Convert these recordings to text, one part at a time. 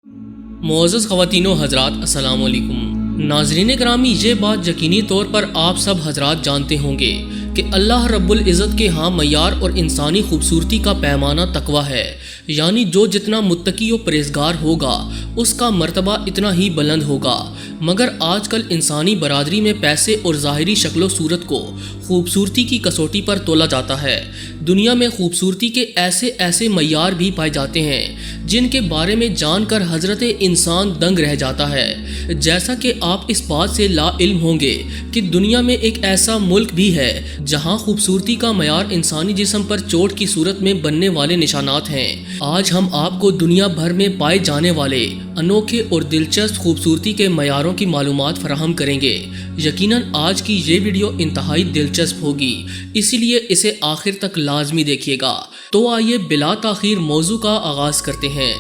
मुअज़्ज़ज़ ख़वातीन व हज़रात, अस्सलाम वालेकुम। नाज़रीन ग्रामी, ये बात यकीनी तौर पर आप सब हज़रात जानते होंगे कि अल्लाह रब्बुल इज़्ज़त के यहाँ मयार और इंसानी खूबसूरती का पैमाना तकवा है, यानी जो जितना मुत्तकी और परहेज़गार होगा उसका मर्तबा इतना ही बुलंद होगा। मगर आजकल इंसानी बरादरी में पैसे और ज़ाहिरी शक्ल सूरत को खूबसूरती की कसौटी पर तोला जाता है। दुनिया में खूबसूरती के ऐसे ऐसे मयार भी पाए जाते हैं जिनके बारे में जानकर हज़रत इंसान दंग रह जाता है। जैसा कि आप इस बात से लाइल्म होंगे कि दुनिया में एक ऐसा मुल्क भी है जहां खूबसूरती का मयार इंसानी जिस्म पर चोट की सूरत में बनने वाले निशानात हैं। आज हम आपको दुनिया भर में पाए जाने वाले अनोखे और दिलचस्प खूबसूरती के मयारों की मालूमात फराहम करेंगे। यकीनन आज की ये वीडियो इंतहाई दिलचस्प होगी, इसीलिए इसे आखिर तक लाजमी देखिएगा। तो आइए बिला ताखीर मौजू का आगाज करते हैं।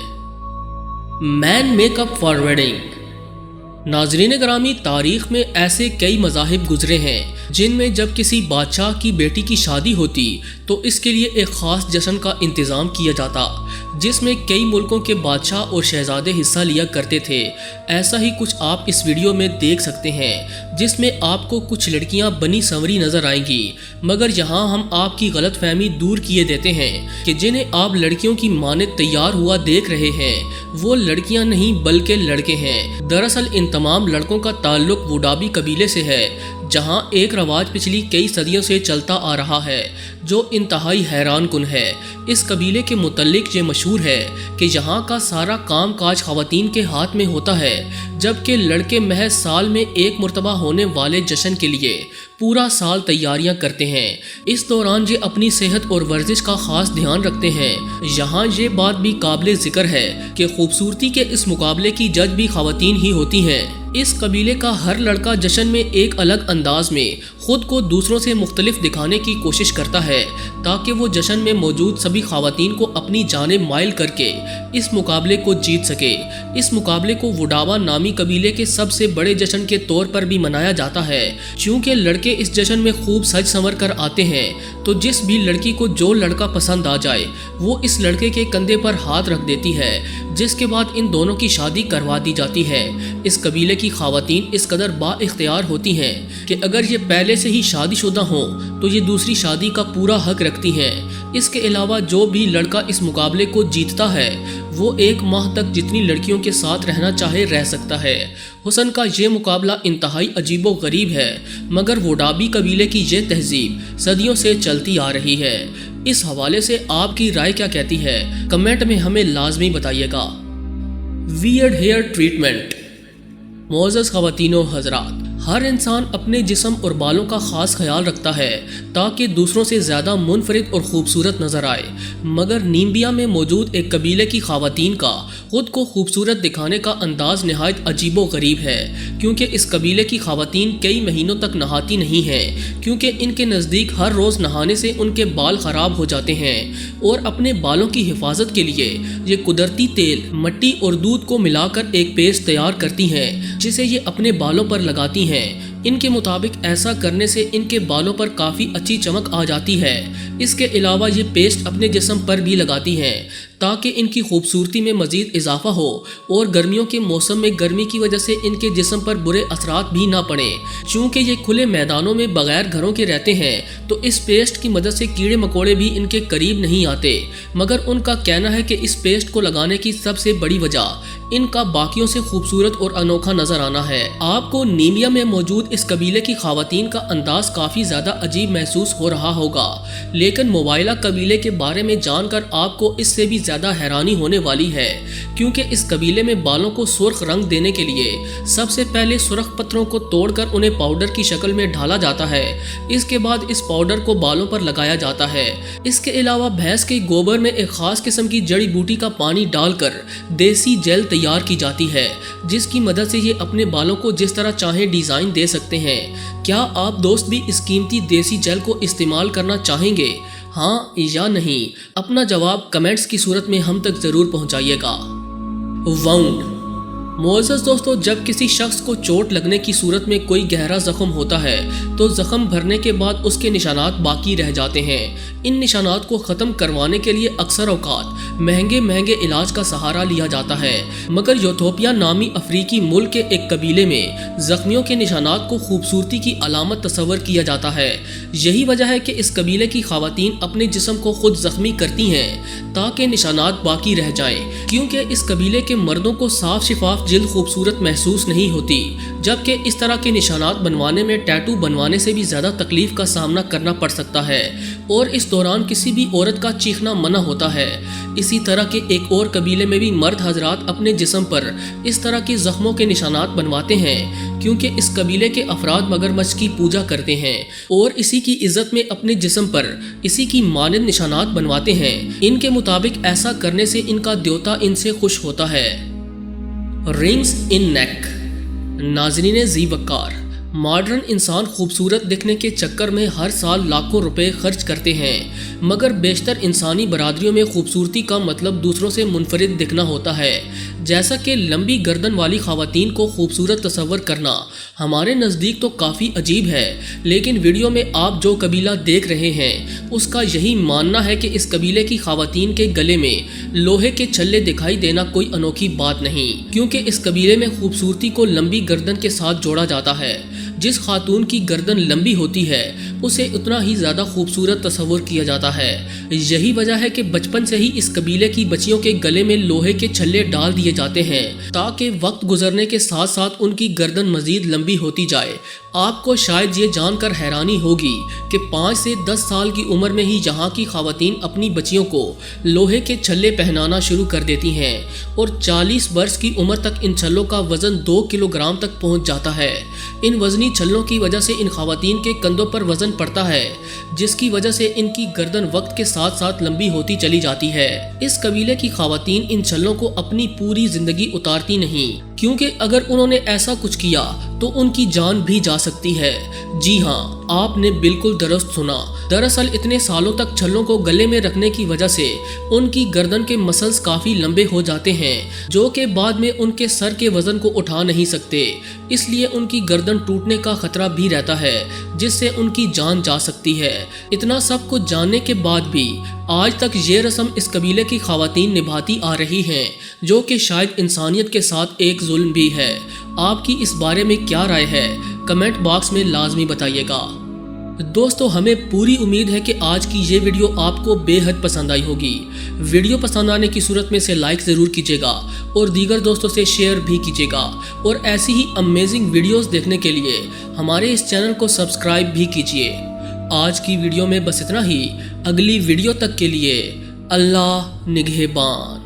Man makeup for wedding. नाजरीन ग्रामी, तारीख में ऐसे कई मज़ाहिब गुजरे हैं जिनमें जब किसी बादशाह की बेटी की शादी होती तो इसके लिए एक ख़ास जश्न का इंतज़ाम किया जाता, जिसमें कई मुल्कों के बादशाह और शहजादे हिस्सा लिया करते थे। ऐसा ही कुछ आप इस वीडियो में देख सकते हैं, जिसमें आपको कुछ लड़कियां बनी संवरी नज़र आएंगी, मगर यहाँ हम आपकी गलत फहमी दूर किए देते हैं कि जिन्हें आप लड़कियों की माने तैयार हुआ देख रहे हैं वो लड़कियां नहीं बल्कि लड़के हैं। दरअसल इन तमाम लड़कों का ताल्लुक वुडाबी कबीले से है, जहां एक रवाज पिछली कई सदियों से चलता आ रहा है जो इंतहाई हैरान कुन है। इस कबीले के मुतल्लिक ये मशहूर है कि यहाँ का सारा काम काज ख़वातीन के हाथ में होता है, जबकि लड़के महज साल में एक मरतबा होने वाले जश्न के लिए पूरा साल तैयारियां करते हैं। इस दौरान ये अपनी सेहत और वर्जिश का खास ध्यान रखते हैं। यहाँ ये बात भी काबिल ज़िक्र है कि खूबसूरती के इस मुकाबले की जज भी ख़वातीन ही होती हैं। इस कबीले का हर लड़का जश्न में एक अलग अंदाज में खुद को दूसरों से मुख्तलिफ दिखाने की कोशिश करता है, ताकि वो जश्न में मौजूद सभी ख़वातीन को अपनी जानिब माइल करके इस मुकाबले को जीत सके। इस मुकाबले को वुडावा नामी कबीले के सबसे बड़े जश्न के तौर पर भी मनाया जाता है। चूँकि लड़के इस जश्न में खूब सज संवर कर आते हैं तो जिस भी लड़की को जो लड़का पसंद आ जाए वो इस लड़के के कंधे पर हाथ रख देती है, जिसके बाद इन दोनों की शादी करवा दी जाती है। इस कबीले की ख़वातीन इस कदर बाइख्तियार होती हैं कि अगर ये पहले से ही शादीशुदा हों तो ये दूसरी शादी का पूरा हक रखती हैं। इसके अलावा जो भी लड़का इस मुकाबले को जीतता है वो एक माह तक जितनी लड़कियों के साथ रहना चाहे रह सकता है। हुस्न का ये मुकाबला इंतहाई अजीबो गरीब है, मगर वुडाबी कबीले की ये तहजीब सदियों से चलती आ रही है। इस हवाले से आपकी राय क्या कहती है, कमेंट में हमें लाजमी बताइएगा। Weird hair treatment. मुअज़्ज़ज़ ख़वातीनो हज़रात, हर इंसान अपने जिस्म और बालों का ख़ास ख्याल रखता है ताकि दूसरों से ज़्यादा मुनफरिद और ख़ूबसूरत नज़र आए, मगर नीम्बिया में मौजूद एक कबीले की ख़वातीन का ख़ुद को खूबसूरत दिखाने का अंदाज नहायत अजीबो गरीब है, क्योंकि इस कबीले की ख़वातीन कई महीनों तक नहाती नहीं हैं, क्योंकि इनके नज़दीक हर रोज़ नहाने से उनके बाल ख़राब हो जाते हैं और अपने बालों की हिफाजत के लिए ये कुदरती तेल, मट्टी और दूध को मिलाकर एक पेस्ट तैयार करती हैं जिसे ये अपने बालों पर लगाती हैं। इनके मुताबिक ऐसा करने से इनके बालों पर काफ़ी अच्छी चमक आ जाती है। इसके अलावा ये पेस्ट अपने जिस्म पर भी लगाती हैं ताकि इनकी खूबसूरती में मज़ीद इजाफा हो और गर्मियों के मौसम में गर्मी की वजह से इनके जिस्म पर बुरे असरात भी ना पड़ें। चूँकि ये खुले मैदानों में बगैर घरों के रहते हैं तो इस पेस्ट की मदद से कीड़े मकोड़े भी इनके करीब नहीं आते, मगर उनका कहना है कि इस पेस्ट को लगाने की सबसे बड़ी वजह इनका बाकियों से खूबसूरत और अनोखा नजर आना है। आपको नीमिया में मौजूद इस कबीले की ख़वातीन का अंदाज काफ़ी ज़्यादा अजीब महसूस हो रहा होगा, लेकिन मोबाइला कबीले के बारे में जानकर आपको इससे भी ज़्यादा हैरानी होने वाली है, क्योंकि इस कबीले में बालों को सुर्ख रंग देने के लिए सबसे पहले सुर्ख पत्थरों को तोड़कर उन्हें पाउडर की शक्ल में ढाला जाता है। इसके बाद इस पाउडर को बालों पर लगाया जाता है। इसके अलावा भैंस के गोबर में एक ख़ास किस्म की जड़ी बूटी का पानी डालकर देसी जेल तैयार की जाती है, जिसकी मदद से ये अपने बालों को जिस तरह चाहे डिज़ाइन दे सकते हैं। क्या आप दोस्त भी इस कीमती देसी जेल को इस्तेमाल करना चाहेंगे, हाँ या नहीं? अपना जवाब कमेंट्स की सूरत में हम तक ज़रूर पहुंचाइएगा। वाउंड। मोअज़्ज़ज़ दोस्तों, जब किसी शख्स को चोट लगने की सूरत में कोई गहरा जख्म होता है तो जख्म भरने के बाद उसके निशानात बाकी रह जाते हैं। इन निशानात को ख़त्म करवाने के लिए अक्सर औकात महंगे इलाज का सहारा लिया जाता है, मगर यूथोपिया नामी अफ्रीकी मुल्क के एक कबीले में जख्मियों के निशानात को खूबसूरती की अलामत तस्वर किया जाता है। यही वजह है कि इस कबीले की ख़वातीन अपने जिस्म को खुद जख्मी करती हैं ताकि निशानात बाकी रह जाएं, क्योंकि इस कबीले के मर्दों को साफ शिफाफ जिल्द खूबसूरत महसूस नहीं होती, जबकि इस तरह के निशानात बनवाने में टैटू बनवाने से भी ज़्यादा तकलीफ का सामना करना पड़ सकता है और इस दौरान किसी भी औरत का चीखना मना होता है। इसी तरह के एक और कबीले में भी मर्द हजरात अपने जिस्म पर इस तरह के जख्मों के निशानात बनवाते हैं, क्योंकि इस कबीले के अफराद मगरमच्छ की पूजा करते हैं और इसी की इज्जत में अपने जिस्म पर इसी की मानद निशानात बनवाते हैं। इनके मुताबिक ऐसा करने से इनका देवता इनसे खुश होता है। रिंग्स इन नेक। नाज़रीन ज़ी वक़ार, मॉडर्न इंसान खूबसूरत दिखने के चक्कर में हर साल लाखों रुपए खर्च करते हैं, मगर बेशतर इंसानी बरादरियों में खूबसूरती का मतलब दूसरों से मुनफरिद दिखना होता है। जैसा कि लंबी गर्दन वाली ख़वातीन को खूबसूरत तस्वर करना हमारे नज़दीक तो काफ़ी अजीब है, लेकिन वीडियो में आप जो कबीला देख रहे हैं उसका यही मानना है कि इस कबीले की ख़वातीन के गले में लोहे के छल्ले दिखाई देना कोई अनोखी बात नहीं, क्योंकि इस कबीले में खूबसूरती को लंबी गर्दन के साथ जोड़ा जाता है। जिस खातून की गर्दन लंबी होती है उसे उतना ही ज़्यादा खूबसूरत तस्वर किया जाता है। यही वजह है कि बचपन से ही इस कबीले की बच्चियों के गले में लोहे के छल्ले डाल दिए जाते हैं ताकि वक्त गुजरने के साथ साथ उनकी गर्दन मजीद लंबी होती जाए। आपको शायद ये जानकर हैरानी होगी कि 5 से 10 साल की उम्र में ही यहाँ की ख़वातीन अपनी बच्चियों को लोहे के छल्ले पहनाना शुरू कर देती हैं और 40 वर्ष की उम्र तक इन छल्लों का वज़न 2 किलोग्राम तक पहुँच जाता है। इन वज़नी छल्लों की वजह से इन ख़वातीन के कंधों पर वज़न पड़ता है, जिसकी वजह से इनकी गर्दन वक्त के साथ साथ लंबी होती चली जाती है। इस कबीले की ख़वातीन इन छल्लों को अपनी पूरी ज़िंदगी उतारती नहीं, क्योंकि अगर उन्होंने ऐसा कुछ किया तो उनकी जान भी जा सकती है। जी हाँ, आपने बिल्कुल दुरुस्त सुना। दरअसल इतने सालों तक छल्लों को गले में रखने की वजह से उनकी गर्दन के मसल्स काफ़ी लंबे हो जाते हैं, जो कि बाद में उनके सर के वज़न को उठा नहीं सकते, इसलिए उनकी गर्दन टूटने का खतरा भी रहता है, जिससे उनकी जान जा सकती है। इतना सब कुछ जानने के बाद भी आज तक ये रस्म इस कबीले की ख़वातीन निभाती आ रही हैं, जो कि शायद इंसानियत के साथ एक जुल्म भी है। आपकी इस बारे में क्या राय है? कमेंट बॉक्स में लाजमी बताइएगा। दोस्तों, हमें पूरी उम्मीद है कि आज की ये वीडियो आपको बेहद पसंद आई होगी। वीडियो पसंद आने की सूरत में से लाइक ज़रूर कीजिएगा और दीगर दोस्तों से शेयर भी कीजिएगा, और ऐसी ही अमेजिंग वीडियोस देखने के लिए हमारे इस चैनल को सब्सक्राइब भी कीजिए। आज की वीडियो में बस इतना ही। अगली वीडियो तक के लिए अल्लाह निगहबान।